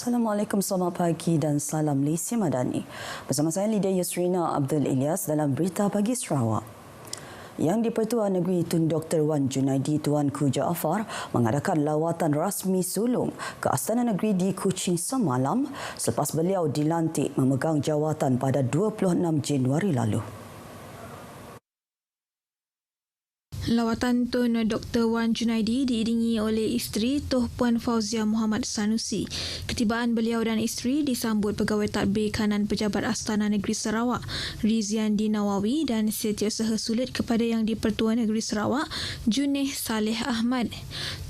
Assalamualaikum, selamat pagi dan salam Malaysia Madani. Bersama saya Lydia Yusrina Abdul Ilyas dalam Berita Pagi Sarawak. Yang di-Pertuan Negeri Tun Dr. Wan Junaidi Tuanku Jaafar mengadakan lawatan rasmi sulung ke Astana Negeri di Kuching semalam selepas beliau dilantik memegang jawatan pada 26 Januari lalu. Lawatan Tun Dr. Wan Junaidi diiringi oleh isteri Tuh Puan Fauzia Muhammad Sanusi. Ketibaan beliau dan isteri disambut pegawai tadbir kanan Pejabat Astana Negeri Sarawak, Riziandi Nawawi dan Setiausaha Sulit kepada Yang di-Pertuan Negeri Sarawak, Junih Saleh Ahmad.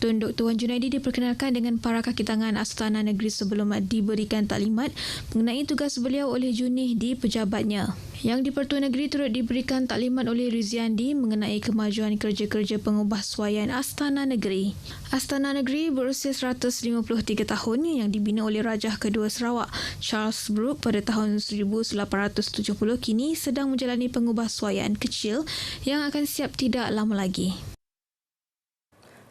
Tun Dr. Wan Junaidi diperkenalkan dengan para kaki tangan Astana Negeri sebelum diberikan taklimat mengenai tugas beliau oleh Junih di pejabatnya. Yang di-Pertuan Negeri turut diberikan taklimat oleh Riziandi mengenai kemajuan kerja-kerja pengubahsuaian Astana Negeri. Astana Negeri berusia 153 tahun yang dibina oleh Rajah Kedua Sarawak, Charles Brooke pada tahun 1870 kini sedang menjalani pengubahsuaian kecil yang akan siap tidak lama lagi.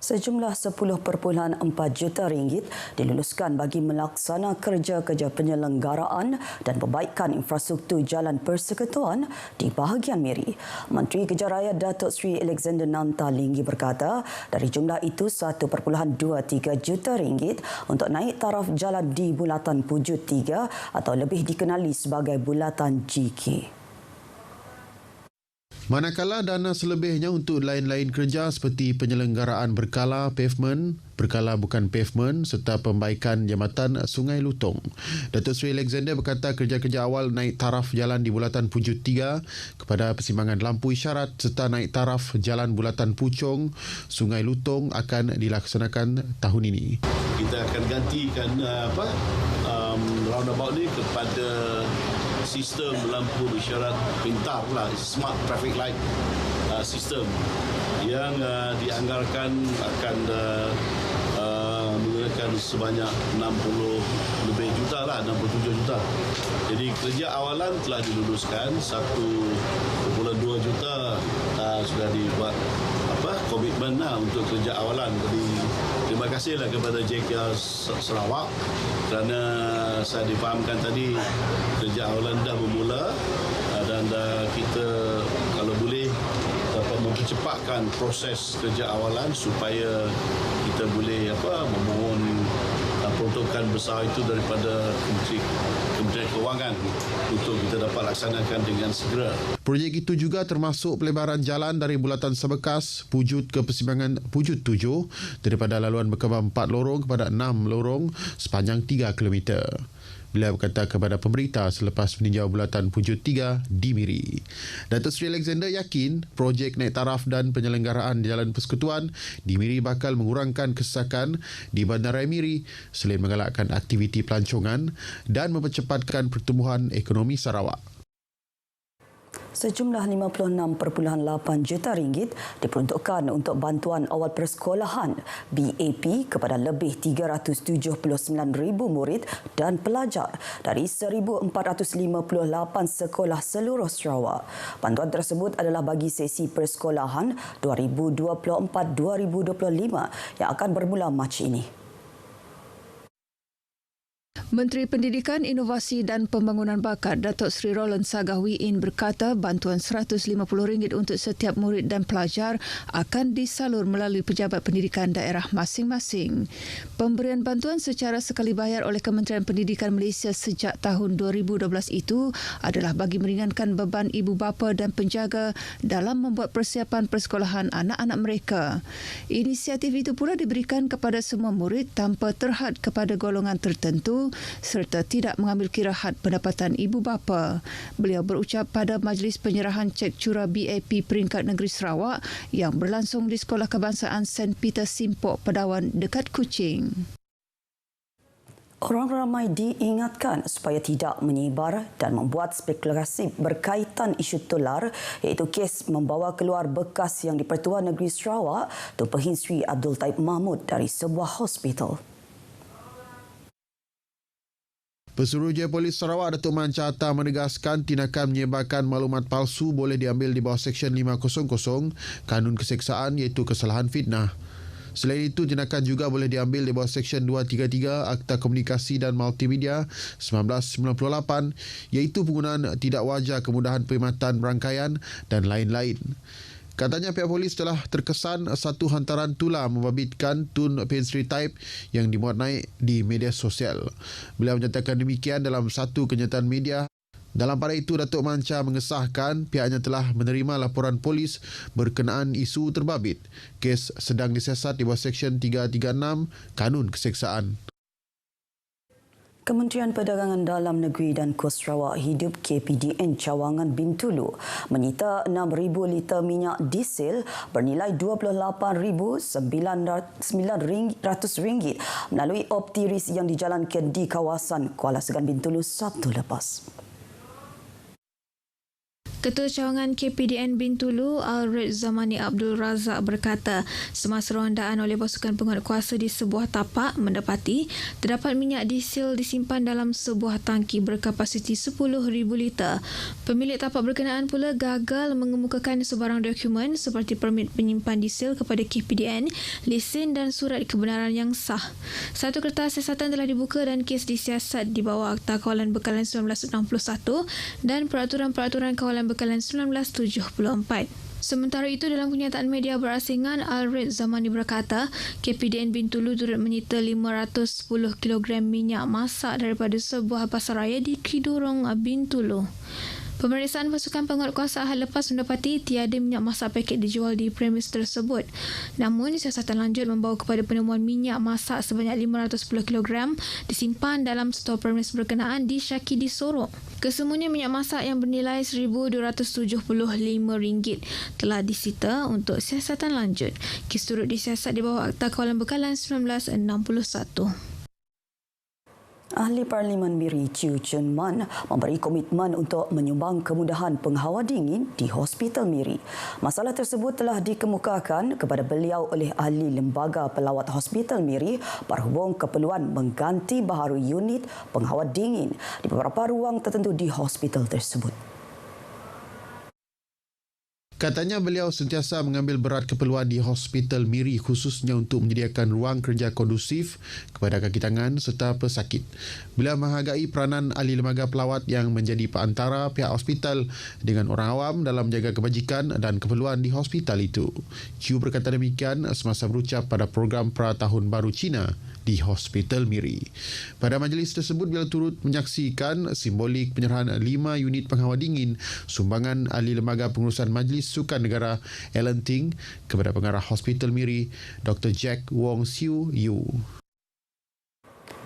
Sejumlah 10.4 juta ringgit diluluskan bagi melaksana kerja-kerja penyelenggaraan dan perbaikan infrastruktur jalan persekutuan di bahagian Miri. Menteri Kejaraya Datuk Seri Alexander Nanta Linggi berkata, dari jumlah itu 1.23 juta ringgit untuk naik taraf jalan di Bulatan Pujut 3 atau lebih dikenali sebagai Bulatan GK. Manakala dana selebihnya untuk lain-lain kerja seperti penyelenggaraan berkala pavement, berkala bukan pavement serta pembaikan jambatan Sungai Lutong. Datuk Seri Alexander berkata kerja-kerja awal naik taraf jalan di Bulatan Pujut 3 kepada persimpangan lampu isyarat serta naik taraf jalan Bulatan Puchong, Sungai Lutong akan dilaksanakan tahun ini. Kita akan gantikan roundabout ni kepada sistem lampu isyarat pintar lah, smart traffic light system yang dianggarkan akan menggunakan sebanyak 60 lebih juta lah, 67 juta. Jadi kerja awalan telah diluluskan, 1.2 juta sudah dibuat komitmen lah untuk kerja awalan. Jadi terima kasihlah kepada JKR Sarawak kerana saya difahamkan tadi kerja awalan dah bermula dan kita kalau boleh dapat mempercepatkan proses kerja awalan supaya kita boleh memohon peruntukan besar itu daripada Kementerian Kewangan untuk kita dapat laksanakan dengan segera. Projek itu juga termasuk pelebaran jalan dari Bulatan Sebekas Pujut ke persimpangan Pujut 7 daripada laluan berkembang 4 lorong kepada 6 lorong sepanjang 3 km. Beliau berkata kepada pemberita selepas meninjau Bulatan Pujut 3 di Miri. Datuk Seri Alexander yakin projek naik taraf dan penyelenggaraan jalan persekutuan di Miri bakal mengurangkan kesesakan di Bandaraya Miri selain mengalakkan aktiviti pelancongan dan mempercepatkan pertumbuhan ekonomi Sarawak. Sejumlah 56.8 juta ringgit diperuntukkan untuk bantuan awal persekolahan BAP kepada lebih 379,000 murid dan pelajar dari 1,458 sekolah seluruh Sarawak. Bantuan tersebut adalah bagi sesi persekolahan 2024-2025 yang akan bermula Mac ini. Menteri Pendidikan, Inovasi dan Pembangunan Bakat Datuk Seri Roland Sagah-Wiin berkata bantuan RM150 untuk setiap murid dan pelajar akan disalur melalui Pejabat Pendidikan daerah masing-masing. Pemberian bantuan secara sekali bayar oleh Kementerian Pendidikan Malaysia sejak tahun 2012 itu adalah bagi meringankan beban ibu bapa dan penjaga dalam membuat persiapan persekolahan anak-anak mereka. Inisiatif itu pula diberikan kepada semua murid tanpa terhad kepada golongan tertentu serta tidak mengambil kira had pendapatan ibu bapa. Beliau berucap pada majlis penyerahan cek curah BAP peringkat negeri Sarawak yang berlangsung di Sekolah Kebangsaan St. Peter Simpok, Pedawan dekat Kuching. Orang ramai diingatkan supaya tidak menyebar dan membuat spekulasi berkaitan isu tular iaitu kes membawa keluar bekas yang di-Pertuan Negeri Sarawak Tun Pehin Sri Abdul Taib Mahmud dari sebuah hospital. Pesuruhjaya Polis Sarawak Datuk Man Chata menegaskan tindakan menyebarkan maklumat palsu boleh diambil di bawah Seksyen 500 Kanun Keseksaan iaitu kesalahan fitnah. Selain itu, tindakan juga boleh diambil di bawah Seksyen 233 Akta Komunikasi dan Multimedia 1998 iaitu penggunaan tidak wajar kemudahan perkhidmatan berangkaian dan lain-lain. Katanya pihak polis telah terkesan satu hantaran tular membabitkan tun pensri type yang dimuat naik di media sosial. Beliau menyatakan demikian dalam satu kenyataan media. Dalam pada itu, Datuk Manca mengesahkan pihaknya telah menerima laporan polis berkenaan isu terbabit. Kes sedang disiasat di bawah Seksyen 336 Kanun Keseksaan. Kementerian Perdagangan Dalam Negeri dan Kos Sarawak Hidup KPDN Cawangan Bintulu menyita 6,000 liter minyak diesel bernilai RM28,900 melalui optiris yang dijalankan di kawasan Kuala Segan Bintulu Sabtu lepas. Ketua Cawangan KPDN Bintulu, Alred Zamani Abdul Razak berkata, semasa rondaan oleh pasukan penguatkuasa di sebuah tapak mendapati terdapat minyak diesel disimpan dalam sebuah tangki berkapasiti 10,000 liter. Pemilik tapak berkenaan pula gagal mengemukakan sebarang dokumen seperti permit penyimpan diesel kepada KPDN, lesen dan surat kebenaran yang sah. Satu kertas siasatan telah dibuka dan kes disiasat di bawah Akta Kawalan Bekalan 1961 dan Peraturan-Peraturan Kawalan Bekalan 1974. Sementara itu, dalam kenyataan media berasingan, Alred Zamani berkata, KPDN Bintulu turut menyita 510 kg minyak masak daripada sebuah pasaraya di Kidurong, Bintulu. Pemeriksaan pasukan penguatkuasa ahad lepas mendapati tiada minyak masak paket dijual di premis tersebut. Namun, siasatan lanjut membawa kepada penemuan minyak masak sebanyak 510 kg disimpan dalam stor premis berkenaan di Syaki di Sorok. Kesemuanya minyak masak yang bernilai RM1,275 telah disita untuk siasatan lanjut. Kes turut disiasat di bawah Akta Kawalan Bekalan 1961. Ahli Parlimen Miri Chew Chun Man memberi komitmen untuk menyumbang kemudahan penghawa dingin di Hospital Miri. Masalah tersebut telah dikemukakan kepada beliau oleh ahli Lembaga Pelawat Hospital Miri berhubung keperluan mengganti baharu unit penghawa dingin di beberapa ruang tertentu di hospital tersebut. Katanya beliau sentiasa mengambil berat keperluan di Hospital Miri khususnya untuk menyediakan ruang kerja kondusif kepada kaki tangan serta pesakit. Beliau menghargai peranan ahli lembaga pelawat yang menjadi perantara pihak hospital dengan orang awam dalam menjaga kebajikan dan keperluan di hospital itu. Chew berkata demikian semasa berucap pada program Pra-Tahun Baru Cina di Hospital Miri. Pada majlis tersebut, beliau turut menyaksikan simbolik penyerahan 5 unit penghawa dingin sumbangan ahli lembaga pengurusan Majlis Sukan Negara Alan Ting kepada pengarah Hospital Miri Dr. Jack Wong Siu Yu.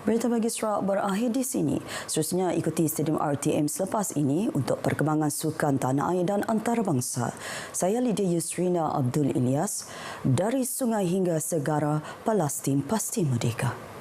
Berita Pagi Sarawak berakhir di sini. Seterusnya ikuti Stadium RTM selepas ini untuk perkembangan sukan tanah air dan antarabangsa. Saya Lydia Yusrina Abdul Ilyas dari Sungai hingga Segara, Palestin pasti merdeka.